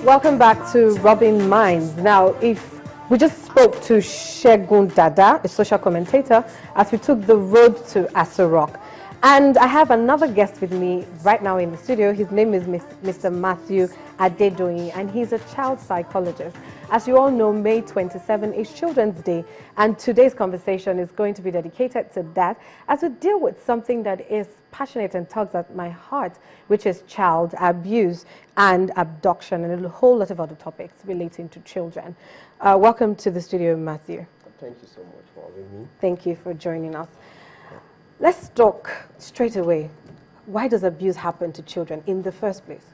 Welcome back to Rubbin Minds. Now, if we just spoke to Shegun Dada, a social commentator, as we took the road to Aso Rock. And I have another guest with me right now in the studio. His name is Mr. Matthew Adedoyin, and he's a child psychologist. As you all know, May 27 is Children's Day, and today's conversation is going to be dedicated to that as we deal with something that is passionate and tugs at my heart, which is child abuse and abduction and a whole lot of other topics relating to children. Welcome to the studio, Matthew. Thank you so much for having me. Thank you for joining us. Let's talk straight away. Why does abuse happen to children in the first place?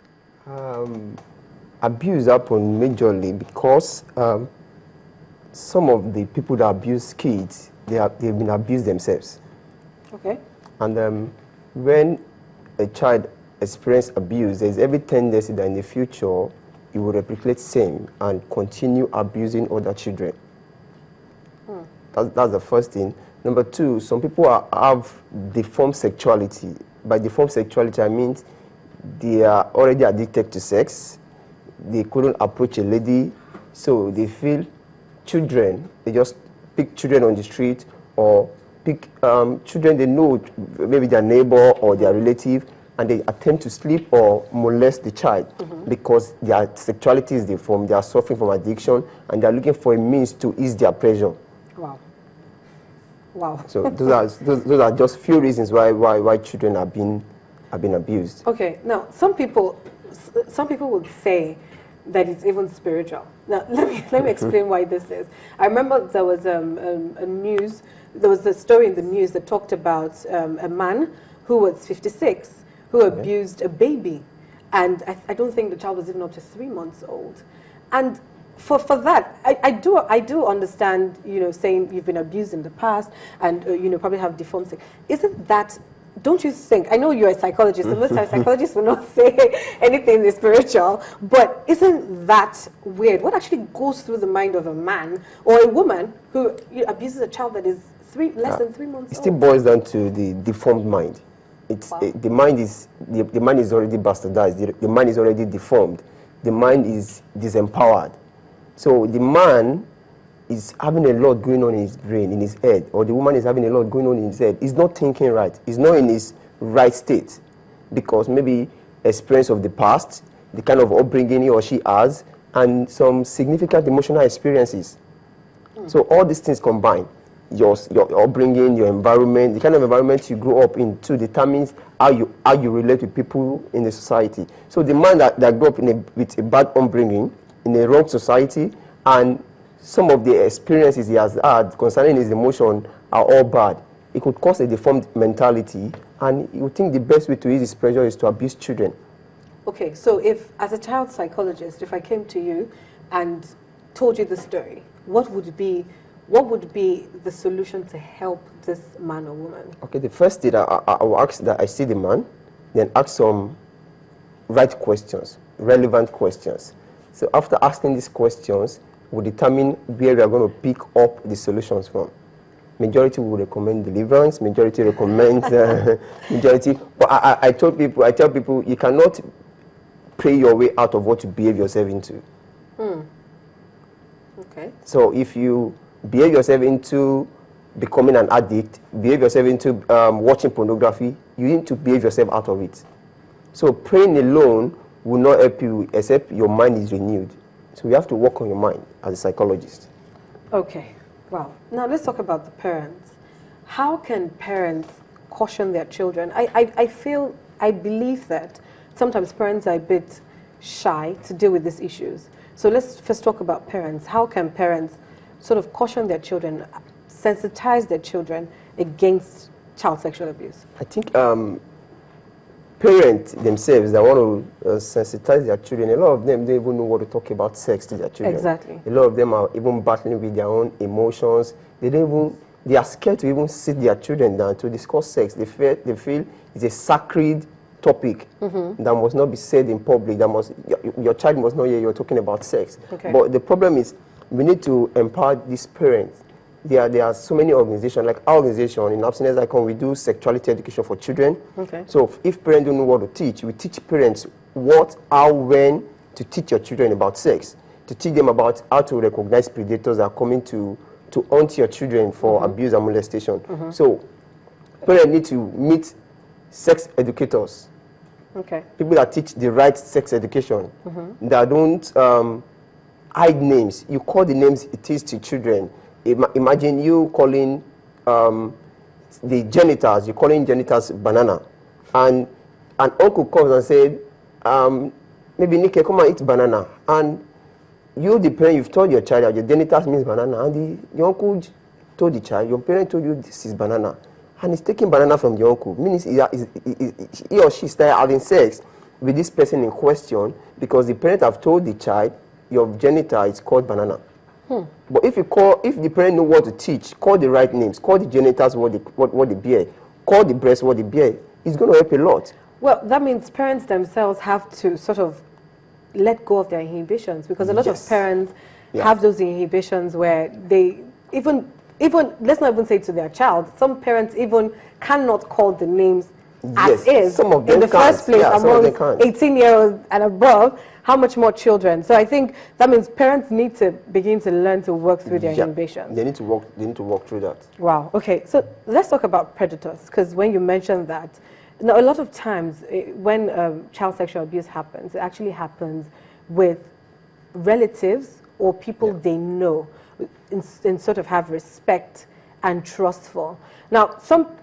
Abuse happens majorly because some of the people that abuse kids, they've been abused themselves. Okay. And when a child experiences abuse, there's every tendency that in the future he will replicate same and continue abusing other children. That's the first thing. Number two, some people have deformed sexuality. By deformed sexuality, I mean they are already addicted to sex. They couldn't approach a lady, so they feel children. They just pick children on the street or pick children they know, maybe their neighbor or their relative, and they attempt to sleep or molest the child because their sexuality is deformed. They are suffering from addiction, and they are looking for a means to ease their pressure. Wow. Wow. So those are just few reasons why children are being abused. Okay. Now, some people would say that it's even spiritual. Now, let me explain why this is. I remember there was there was a story in the news that talked about a man who was 56 who abused a baby, and I don't think the child was even up to 3 months old, and for that, I do understand, saying you've been abused in the past and probably have deformed sex. Isn't that? Don't you think? I know you're a psychologist, and most psychologists will not say anything is spiritual, but isn't that weird? What actually goes through the mind of a man or a woman who abuses a child that is less than 3 months old? It still boils down to the deformed mind. The mind is already bastardized. The mind is already deformed. The mind is disempowered. So the man is having a lot going on in his brain, in his head, or the woman is having a lot going on in his head. He's not thinking right. He's not in his right state because maybe experience of the past, the kind of upbringing he or she has, and some significant emotional experiences. So all these things combined, your upbringing, your environment, the kind of environment you grew up in too determines how you relate with people in the society. So the man that grew up with a bad upbringing, in a wrong society, and some of the experiences he has had concerning his emotion are all bad. It could cause a deformed mentality, and you think the best way to ease his pressure is to abuse children. Okay, so if, as a child psychologist, if I came to you and told you the story, what would be the solution to help this man or woman? Okay, the first thing I will ask that I see the man, then ask some right questions, relevant questions. So after asking these questions, we determine where we are going to pick up the solutions from. Majority will recommend deliverance, majority recommend majority. But I tell people you cannot pray your way out of what you behave yourself into. Okay. So if you behave yourself into becoming an addict, behave yourself into watching pornography, you need to behave yourself out of it. So praying alone will not help you except your mind is renewed. So you have to work on your mind as a psychologist. Okay. Wow. Now let's talk about the parents. How can parents caution their children? I believe that sometimes parents are a bit shy to deal with these issues. So let's first talk about parents. How can parents sort of caution their children, sensitize their children against child sexual abuse? I think parents themselves that want to sensitize their children, a lot of them don't even know what to talk about sex to their children. Exactly. A lot of them are even battling with their own emotions. They are scared to even sit their children down to discuss sex. They feel it's a sacred topic that must not be said in public. Your child must not hear you're talking about sex. Okay. But the problem is we need to empower these parents. There are so many organizations, like our organization in Abstinence Icon, we do sexuality education for children. Okay. So if parents don't know what to teach, we teach parents what, how, when to teach your children about sex, to teach them about how to recognize predators that are coming to haunt your children for abuse and molestation. So parents need to meet sex educators, people that teach the right sex education, that don't hide names. You call the names it is to children. Imagine you calling the genitals, you're calling genitals banana, and an uncle comes and said, maybe Nike, come and eat banana, and you, the parent, you've told your child that your genitals means banana, and your uncle told the child, your parent told you this is banana, and he's taking banana from the uncle. Means he or she started having sex with this person in question because the parent have told the child your genital is called banana. But if the parent know what to teach, call the right names, call the genitals what they bear, call the breast what they bear, it's going to help a lot. Well, that means parents themselves have to sort of let go of their inhibitions, because a lot of parents have those inhibitions where they even let's not even say to their child, some parents even cannot call the names as is some of them in the first place among 18-year-olds and above, how much more children. So I think that means parents need to begin to learn to work through their inhibitions. They need to walk through that. Wow. Okay, so let's talk about predators, because when you mentioned that, now, a lot of times when child sexual abuse happens, it actually happens with relatives or people they know and sort of have respect and trust for. Now, some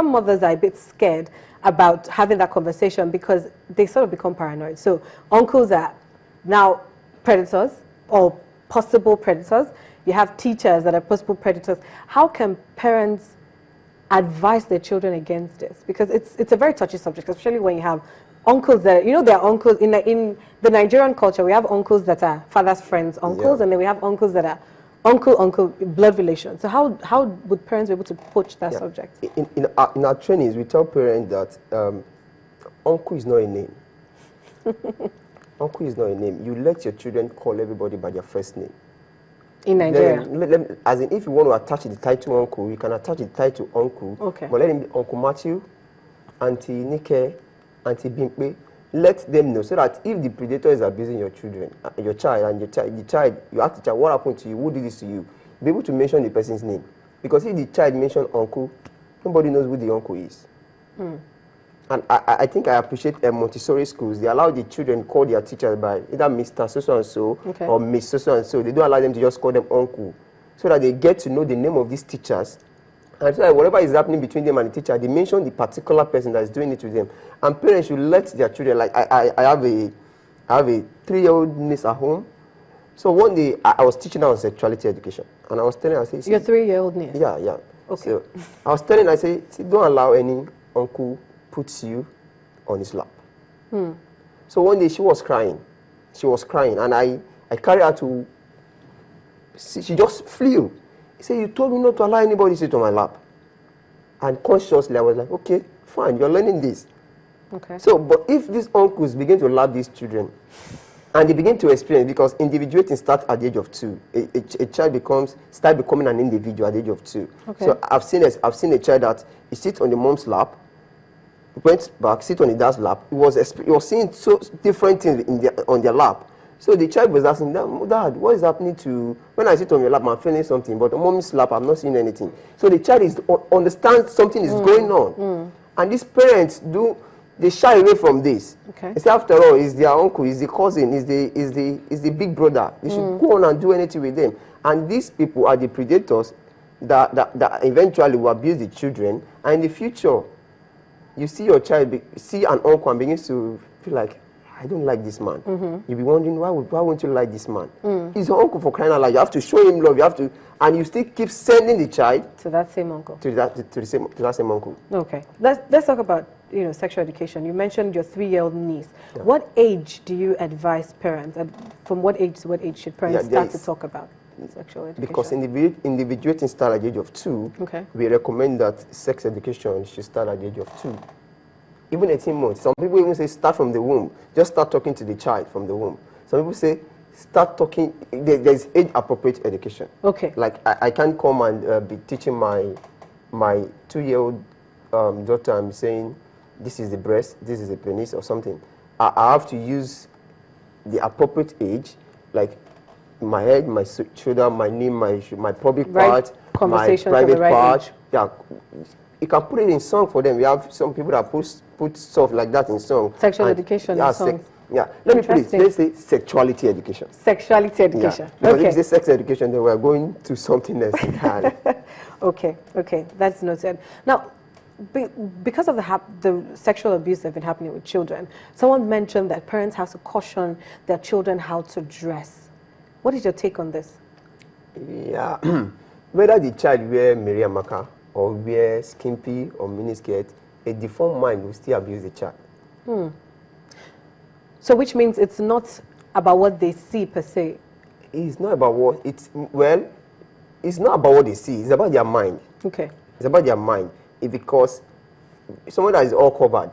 mothers are a bit scared about having that conversation because they sort of become paranoid. So uncles are now predators or possible predators. You have teachers that are possible predators. How can parents advise their children against this? Because it's a very touchy subject, especially when you have uncles that, there are uncles in the Nigerian culture. We have uncles that are father's friends, uncles, and then we have uncles that are uncle blood relations. So how would parents be able to approach that subject? In our trainings, we tell parents that uncle is not a name. Uncle is not a name. You let your children call everybody by their first name. In Nigeria? As in, if you want to attach the title uncle, you can attach the title uncle. Okay. But let him be Uncle Matthew, Auntie Nike, Auntie Bimpe. Let them know, so that if the predator is abusing your children, your child, you ask the child, what happened to you? Who did this to you? Be able to mention the person's name. Because if the child mentions uncle, nobody knows who the uncle is. And I think I appreciate Montessori schools. They allow the children call their teachers by either Mr. So-so-and-so or Miss So-so-and-so. They don't allow them to just call them uncle, so that they get to know the name of these teachers. And so that whatever is happening between them and the teacher, they mention the particular person that is doing it to them. And parents should let their children, like I have a 3-year-old niece at home. So one day I was teaching her on sexuality education, and I was telling her, I said, your 3-year-old niece? Yeah. Okay. So I was telling her, I said, don't allow any uncle puts you on his lap. So one day she was crying, and I carried her to, she just flew. He said, you told me not to allow anybody to sit on my lap. And consciously I was like, okay, fine, you're learning this. Okay. So, but if these uncles begin to love these children, and they begin to experience, because individuating starts at the age of 2. A child start becoming an individual at the age of 2. Okay. So I've seen a child that he sits on the mom's lap, went back, sit on the dad's lap. He was seeing so different things on their lap. So the child was asking, Dad, what is happening to, when I sit on your lap, I'm feeling something, but on mommy's lap, I'm not seeing anything. So the child understands something is going on. And these parents they shy away from this. Okay. They say, after all, it's their uncle, it's the cousin, it's the big brother. They should go on and do anything with them. And these people are the predators that eventually will abuse the children. And in the future, you see your child, see an uncle and begins to feel like, I don't like this man. You'll be wondering, why won't you like this man? He's your uncle, for crying out loud. You have to show him love. And you still keep sending the child to that same uncle. To that same uncle. Okay. Let's talk about sexual education. You mentioned your 3-year-old niece. Yeah. What age do you advise parents? And from what age to what age should parents start to talk about sexual education? Because individuating start at the age of 2. Okay. We recommend that sex education should start at the age of 2. Even 18 months. Some people even say start from the womb. Just start talking to the child from the womb. Some people say start talking. There's age-appropriate education. Okay. Like I can't come and be teaching my 2-year-old daughter and saying, this is the breast, this is the penis or something. I have to use the appropriate age, like my head, my shoulder, my knee, my public part, my private part. Yeah, you can put it in song for them. We have some people that put stuff like that in song. Sexual education in songs. Yeah, let me put it. Let's say sexuality education. Sexuality education. Yeah. Because if it's sex education, then we're going to something else entirely. Okay, that's noted. Now, because of the sexual abuse that's been happening with children, someone mentioned that parents have to caution their children how to dress. What is your take on this? Yeah, whether the child wear Maria Maka or wear skimpy or miniskirt, a deformed mind will still abuse the child. So which means it's not about what they see per se. It's not about what it's not about what they see. It's about their mind. Okay. It's about their mind. Because someone that is all covered,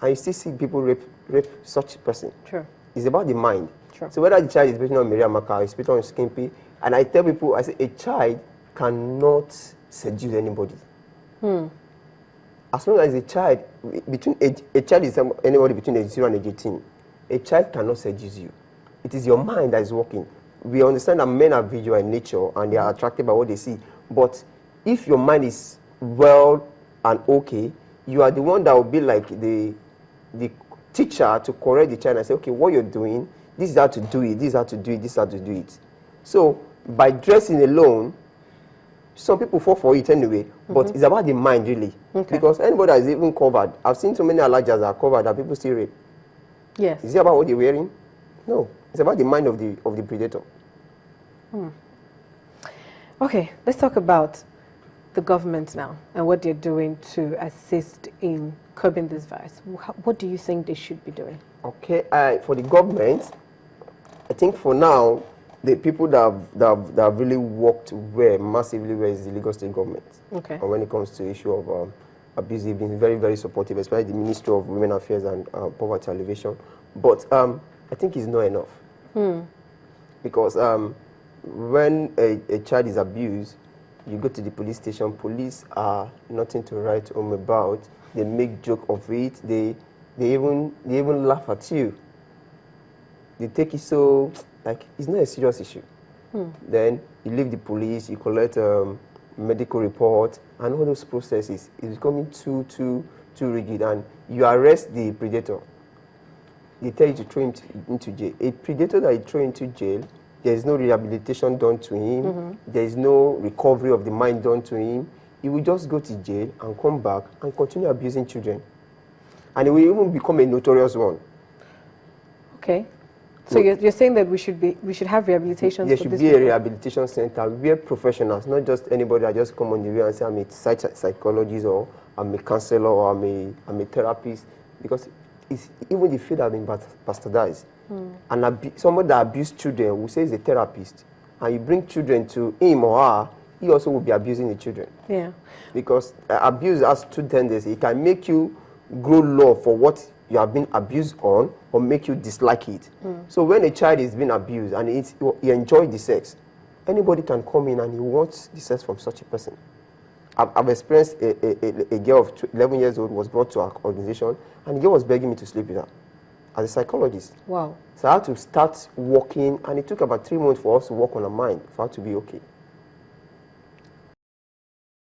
and you still see people rape such a person. Sure. It's about the mind. Sure. So whether the child is putting on Maria Maka, is putting on skimpy, and I tell people, I say a child cannot seduce anybody. As long as a child is anybody between age 0 and age 18, a child cannot seduce you. It is your mind that is working. We understand that men are visual in nature and they are attracted by what they see. But if your mind is well and okay, you are the one that will be like the teacher to correct the child and say, okay, what you're doing, this is how to do it, this is how to do it, this is how to do it. So by dressing alone, some people fall for it anyway, but it's about the mind really. Okay. Because anybody that is even covered, I've seen so many allergies that are covered that people still rape. Yes. Is it about what they're wearing? No. It's about the mind of the predator. Okay, let's talk about the government now and what they're doing to assist in curbing this virus. What do you think they should be doing? Okay, for the government, I think for now, the people that have really worked massively well is the Lagos State government. Okay. And when it comes to the issue of abuse, they've been very, very supportive, especially the Ministry of Women Affairs and Poverty Alleviation. But I think it's not enough. Because when a child is abused, you go to the police station, police are nothing to write home about. They make joke of it. They even laugh at you. They take it so, like, it's not a serious issue. Then you leave the police, you collect medical report, and all those processes is becoming too rigid, and you arrest the predator. They tell you to throw him into jail. A predator that you throw into jail, there is no rehabilitation done to him. There is no recovery of the mind done to him. He will just go to jail and come back and continue abusing children. And he will even become a notorious one. Okay. So you're saying that we should have rehabilitation. There should be a rehabilitation center where professionals, not just anybody that just come on the way and say I'm a psychologist or I'm a counselor or I'm a therapist, because even the field has been bastardized. And somebody that abused children will say he's a therapist, and you bring children to him or her, he also will be abusing the children. Yeah. Because abuse has two tendencies. It can make you grow love for what you have been abused on, or make you dislike it. So when a child is being abused and he enjoys the sex, anybody can come in and he wants the sex from such a person. I've experienced a girl of 11 years old was brought to our organization, and the girl was begging me to sleep with her as a psychologist. Wow. So I had to start working, and it took about 3 months for us to work on her mind, for her to be okay.